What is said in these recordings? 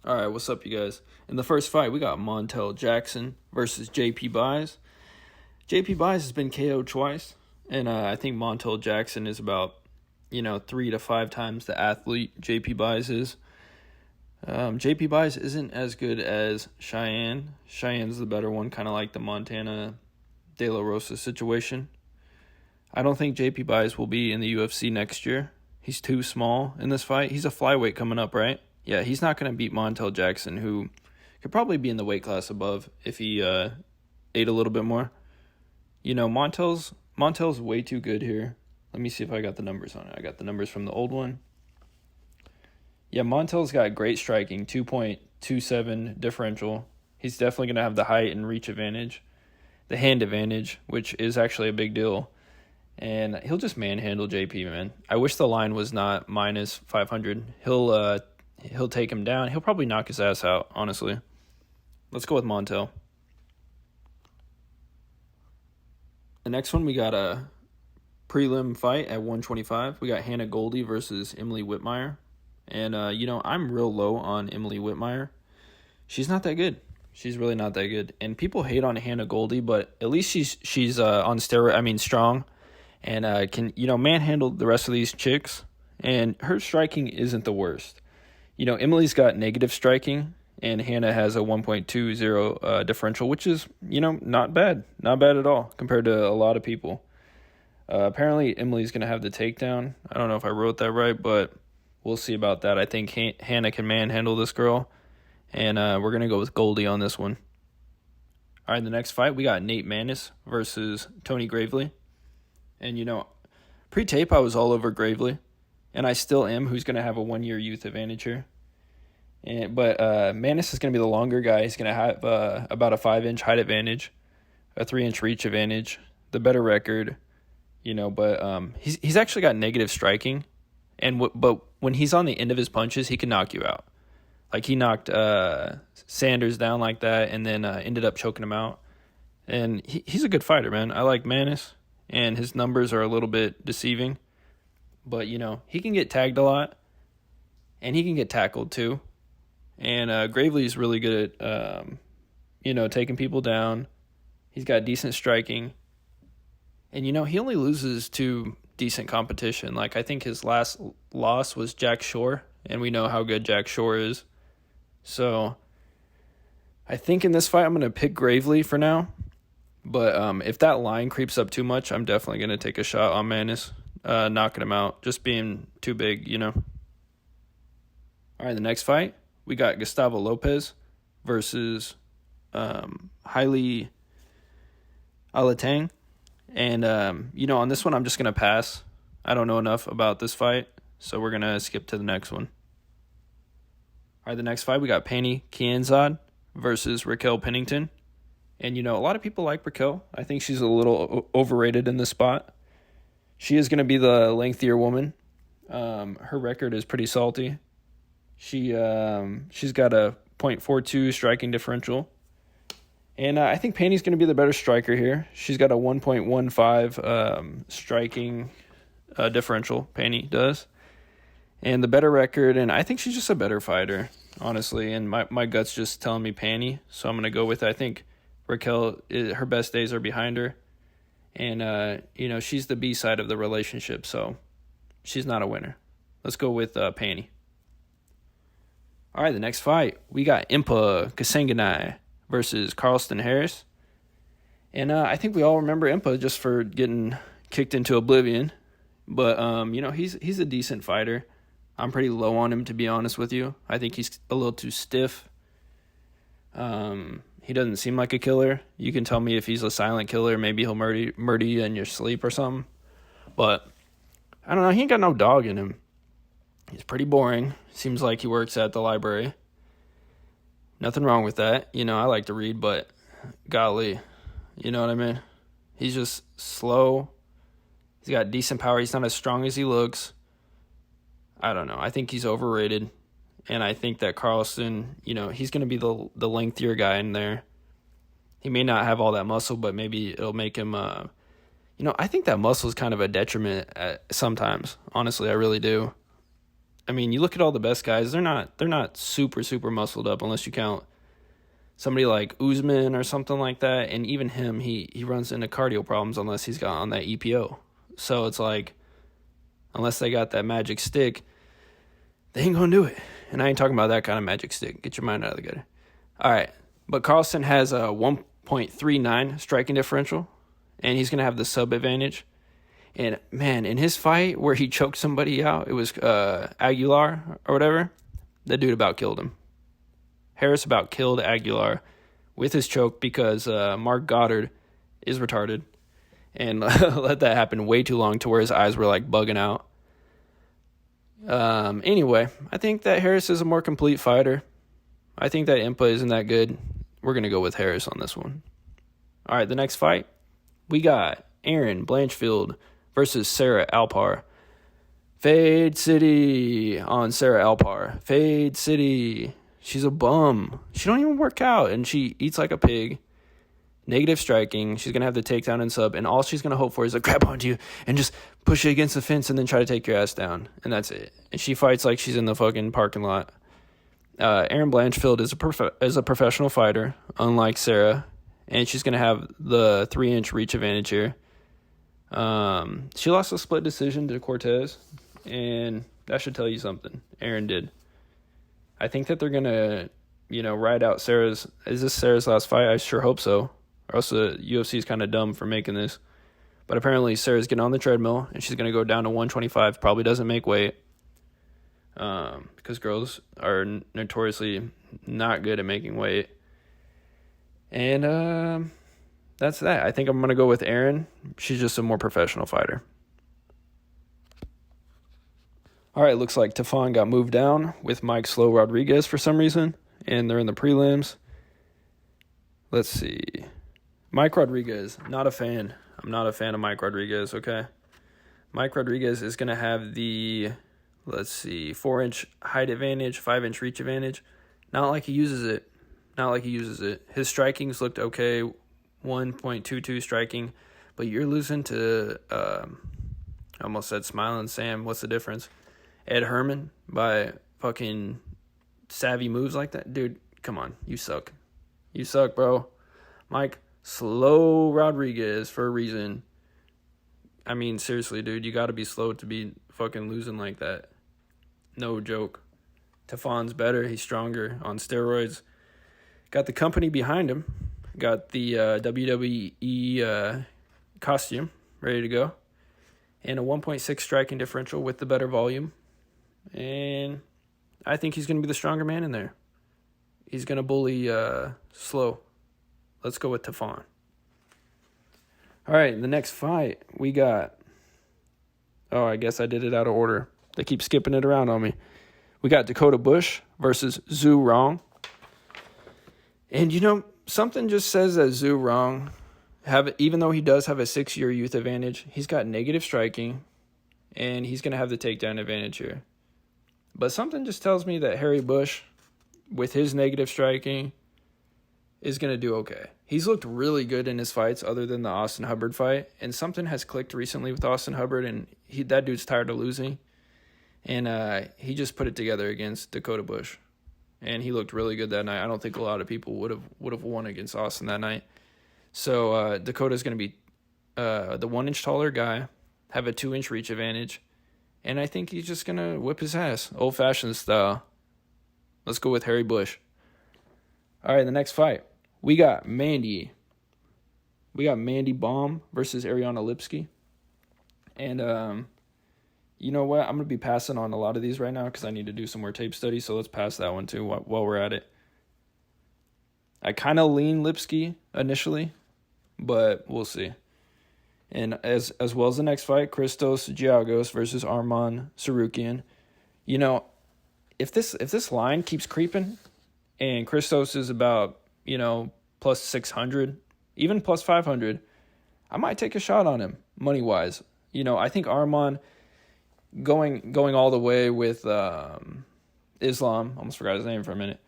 All right, what's up, you guys? In the first fight, we got Montel Jackson versus JP Buys. JP Buys has been KO'd twice, and I think Montel Jackson is about, 3 to 5 times the athlete JP Buys is. JP Buys isn't as good as Cheyenne. Cheyenne's the better one, kind of like the Montana De La Rosa situation. I don't think JP Buys will be in the UFC next year. He's too small in this fight. He's a flyweight coming up, right? Yeah, he's not going to beat Montel Jackson, who could probably be in the weight class above if he ate a little bit more. Montel's way too good here. Let me see if I got the numbers on it. I got the numbers from the old one. Yeah, Montel's got great striking, 2.27 differential. He's definitely going to have the height and reach advantage, the hand advantage, which is actually a big deal. And he'll just manhandle JP, man. I wish the line was not minus 500. He'll take him down. He'll probably knock his ass out, honestly. Let's go with Montel. The next one, we got a prelim fight at 125. We got Hannah Goldie versus Emily Whitmire. And, I'm real low on Emily Whitmire. She's not that good. She's really not that good. And people hate on Hannah Goldie, but at least she's on steroid. Strong. And can manhandle the rest of these chicks. And her striking isn't the worst. Emily's got negative striking, and Hannah has a 1.20 differential, which is, not bad. Not bad at all compared to a lot of people. Apparently, Emily's going to have the takedown. I don't know if I wrote that right, but we'll see about that. I think Hannah can manhandle this girl, and we're going to go with Goldie on this one. All right, the next fight, we got Nate Manus versus Tony Gravely. And, pre-tape, I was all over Gravely. And I still am, who's going to have a 1-year youth advantage here. But Manus is going to be the longer guy. He's going to have about a 5-inch height advantage, a 3-inch reach advantage, the better record, But he's actually got negative striking. But when he's on the end of his punches, he can knock you out. Like he knocked Sanders down like that and then ended up choking him out. And he's a good fighter, man. I like Manus, and his numbers are a little bit deceiving. But, he can get tagged a lot, and he can get tackled too. And Gravely is really good at, taking people down. He's got decent striking. And, he only loses to decent competition. Like, I think his last loss was Jack Shore, and we know how good Jack Shore is. So, I think in this fight I'm going to pick Gravely for now. But if that line creeps up too much, I'm definitely going to take a shot on Manus. Knocking him out, just being too big, All right, the next fight, we got Gustavo Lopez versus Hailey Alatang. And, on this one, I'm just going to pass. I don't know enough about this fight, so we're going to skip to the next one. All right, the next fight, we got Penny Kianzad versus Raquel Pennington. And, a lot of people like Raquel. I think she's a little overrated in this spot. She is going to be the lengthier woman. Her record is pretty salty. She's got a .42 striking differential. And I think Penny's going to be the better striker here. She's got a 1.15 striking differential, Penny does. And the better record, and I think she's just a better fighter, honestly. And my gut's just telling me Penny, so I'm going to go with it. I think Raquel, her best days are behind her. And, she's the B side of the relationship, so she's not a winner. Let's go with Penny. All right, the next fight, we got Impa Kasanganai versus Carlston Harris. And I think we all remember Impa just for getting kicked into oblivion. But, he's a decent fighter. I'm pretty low on him, to be honest with you. I think he's a little too stiff. He doesn't seem like a killer. You can tell me if he's a silent killer. Maybe he'll murder you in your sleep or something. But, I don't know. He ain't got no dog in him. He's pretty boring. Seems like he works at the library. Nothing wrong with that. I like to read, but golly, you know what I mean? He's just slow. He's got decent power. He's not as strong as he looks. I don't know. I think he's overrated. And I think that Carlston, he's going to be the lengthier guy in there. He may not have all that muscle, but maybe it'll make him, I think that muscle is kind of a detriment sometimes. Honestly, I really do. I mean, you look at all the best guys, they're not super, super muscled up unless you count somebody like Usman or something like that. And even him, he runs into cardio problems unless he's got on that EPO. So it's like, unless they got that magic stick, they ain't going to do it. And I ain't talking about that kind of magic stick. Get your mind out of the gutter. All right. But Carlson has a 1.39 striking differential, and he's going to have the sub advantage. And, man, in his fight where he choked somebody out, it was Aguilar or whatever, that dude about killed him. Harris about killed Aguilar with his choke because Mark Goddard is retarded and let that happen way too long to where his eyes were, like, bugging out. Anyway, I think that Harris is a more complete fighter. I think that Impa isn't that good. We're going to go with Harris on this one. All right, the next fight, we got Erin Blanchfield versus Sarah Alpar. Fade City on Sarah Alpar. Fade City. She's a bum. She don't even work out, and she eats like a pig. Negative striking. She's going to have the takedown and sub, and all she's going to hope for is to grab onto you and just push you against the fence and then try to take your ass down, and that's it. And she fights like she's in the fucking parking lot. Erin Blanchfield is a professional fighter, unlike Sarah, and she's going to have the 3-inch reach advantage here. She lost a split decision to Cortez, and that should tell you something. Erin did. I think that they're going to, ride out Sarah's... Is this Sarah's last fight? I sure hope so. Or else the UFC is kind of dumb for making this. But apparently Sarah's getting on the treadmill, and she's going to go down to 125. Probably doesn't make weight. Because girls are notoriously not good at making weight. And that's that. I think I'm going to go with Erin. She's just a more professional fighter. All right, looks like Tafon got moved down with Mike Slow Rodriguez for some reason, and they're in the prelims. Let's see. Mike Rodriguez, not a fan. I'm not a fan of Mike Rodriguez, okay? Mike Rodriguez is going to have the... 4-inch height advantage, 5-inch reach advantage. Not like he uses it. His strikings looked okay, 1.22 striking, but you're losing to, I almost said Smiling Sam. What's the difference? Ed Herman by fucking savvy moves like that? Dude, come on. You suck. You suck, bro. Mike Slow Rodriguez for a reason. I mean, seriously, dude, you got to be slow to be fucking losing like that. No joke. Tafon's better. He's stronger on steroids. Got the company behind him. Got the WWE costume ready to go. And a 1.6 striking differential with the better volume. And I think he's going to be the stronger man in there. He's going to bully Slow. Let's go with Tafon. All right, the next fight we got... Oh, I guess I did it out of order. They keep skipping it around on me. We got Dakota Bush versus Zhu Rong. And, something just says that Zhu Rong, even though he does have a 6-year youth advantage, he's got negative striking, and he's going to have the takedown advantage here. But something just tells me that Harry Bush, with his negative striking, is going to do okay. He's looked really good in his fights other than the Austin Hubbard fight, and something has clicked recently with Austin Hubbard, and that dude's tired of losing. And he just put it together against Dakota Bush, and he looked really good that night. I don't think a lot of people would have won against Austin that night. So Dakota's going to be the 1-inch taller guy, have a 2-inch reach advantage, and I think he's just going to whip his ass, old-fashioned style. Let's go with Harry Bush. All right, the next fight, we got Mandy Baum versus Ariana Lipsky, and you know what? I'm going to be passing on a lot of these right now because I need to do some more tape study, so let's pass that one too while we're at it. I kind of lean Lipsky initially, but we'll see. And as well as the next fight, Christos Giagos versus Arman Cerukian. If this line keeps creeping and Christos is about, plus 600, even plus 500, I might take a shot on him money-wise. I think Arman... Going all the way with Islam, almost forgot his name for a minute.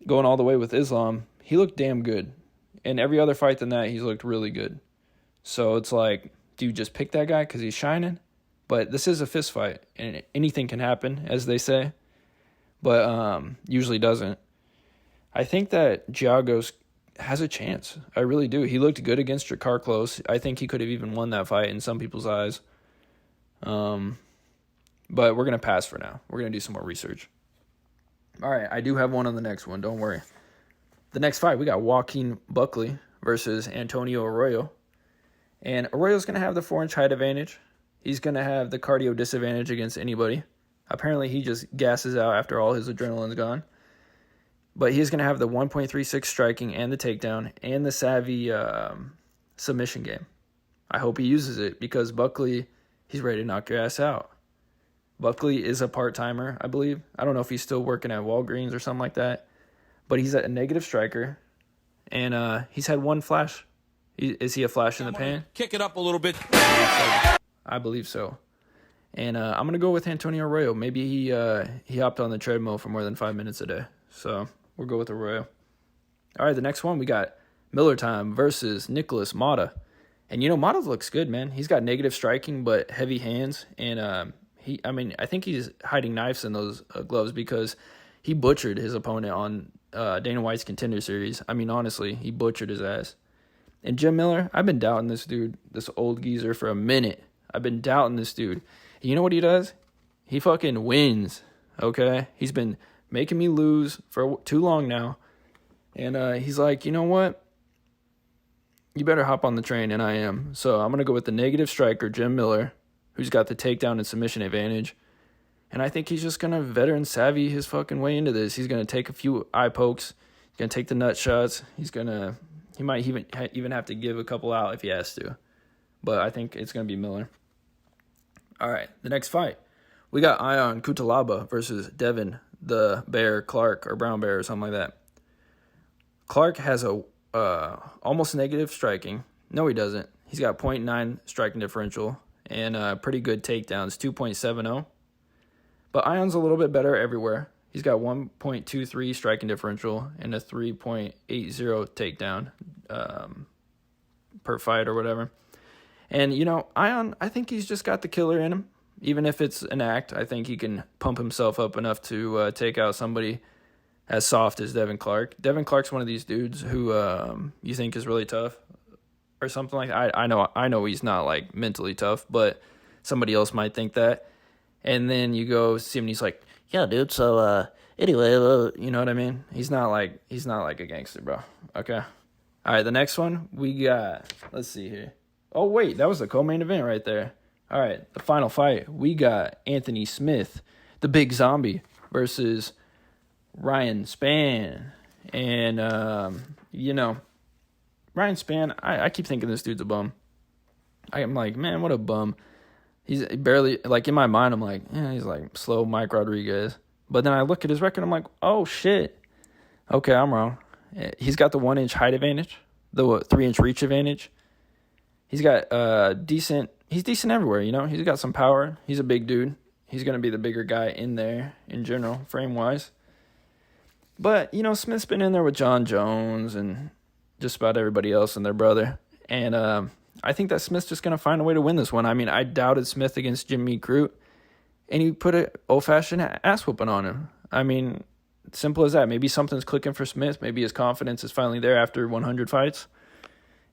Going all the way with Islam, he looked damn good. And every other fight than that, he's looked really good. So it's like, do you just pick that guy because he's shining? But this is a fist fight, and anything can happen, as they say, but usually doesn't. I think that Diagos has a chance. I really do. He looked good against Drakkar Klose. I think he could have even won that fight in some people's eyes. But we're going to pass for now. We're going to do some more research. All right, I do have one on the next one. Don't worry. The next fight, we got Joaquin Buckley versus Antonio Arroyo. And Arroyo's going to have the 4-inch height advantage. He's going to have the cardio disadvantage against anybody. Apparently, he just gasses out after all his adrenaline's gone. But he's going to have the 1.36 striking and the takedown and the savvy submission game. I hope he uses it because Buckley, he's ready to knock your ass out. Buckley is a part-timer, I believe. I don't know if he's still working at Walgreens or something like that. But he's a negative striker. And he's had one flash. Is he a flash in the pan? Kick it up a little bit. I believe so. And I'm going to go with Antonio Arroyo. Maybe he hopped on the treadmill for more than 5 minutes a day. So we'll go with Arroyo. All right, the next one, we got Miller Time versus Nicholas Mata. And, Mata looks good, man. He's got negative striking but heavy hands. And, I think he's hiding knives in those gloves because he butchered his opponent on Dana White's Contender Series. Honestly, he butchered his ass. And Jim Miller, I've been doubting this dude, this old geezer, for a minute. I've been doubting this dude. And you know what he does? He fucking wins, okay? He's been making me lose for too long now. And he's like, you know what? You better hop on the train, and I am. So I'm going to go with the negative striker, Jim Miller, who's got the takedown and submission advantage. And I think he's just going to veteran savvy his fucking way into this. He's going to take a few eye pokes. He's going to take the nut shots. He might even have to give a couple out if he has to. But I think it's going to be Miller. All right, the next fight. We got Ion Cutelaba versus Devin the Bear Clark or Brown Bear or something like that. Clark has a almost negative striking. No, he doesn't. He's got 0.9 striking differential and pretty good takedowns, 2.70. But Ion's a little bit better everywhere. He's got 1.23 striking differential and a 3.80 takedown per fight or whatever. And, Ion, I think he's just got the killer in him. Even if it's an act, I think he can pump himself up enough to take out somebody as soft as Devin Clark. Devin Clark's one of these dudes who you think is really tough or something like that. I know he's not, like, mentally tough, but somebody else might think that. And then you go see him and he's like, yeah, dude, so anyway, you know what I mean? He's not like a gangster, bro. Okay. All right, the next one we got, let's see here. Oh, wait, that was the co-main event right there. All right, the final fight. We got Anthony Smith, the big zombie, versus Ryan Spann. And, Ryan Spann, I keep thinking this dude's a bum. I'm like, man, what a bum. He's barely, like, in my mind, I'm like, yeah, he's like slow Mike Rodriguez. But then I look at his record, I'm like, oh, shit. Okay, I'm wrong. He's got the 1-inch height advantage, the 3-inch reach advantage. He's got he's decent everywhere, He's got some power. He's a big dude. He's going to be the bigger guy in there in general, frame-wise. But, Smith's been in there with John Jones and just about everybody else and their brother. And I think that Smith's just going to find a way to win this one. I doubted Smith against Jimmy Crute, and he put an old-fashioned ass-whooping on him. Simple as that. Maybe something's clicking for Smith. Maybe his confidence is finally there after 100 fights,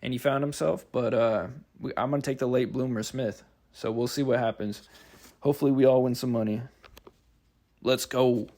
and he found himself. But I'm going to take the late bloomer Smith, so we'll see what happens. Hopefully we all win some money. Let's go.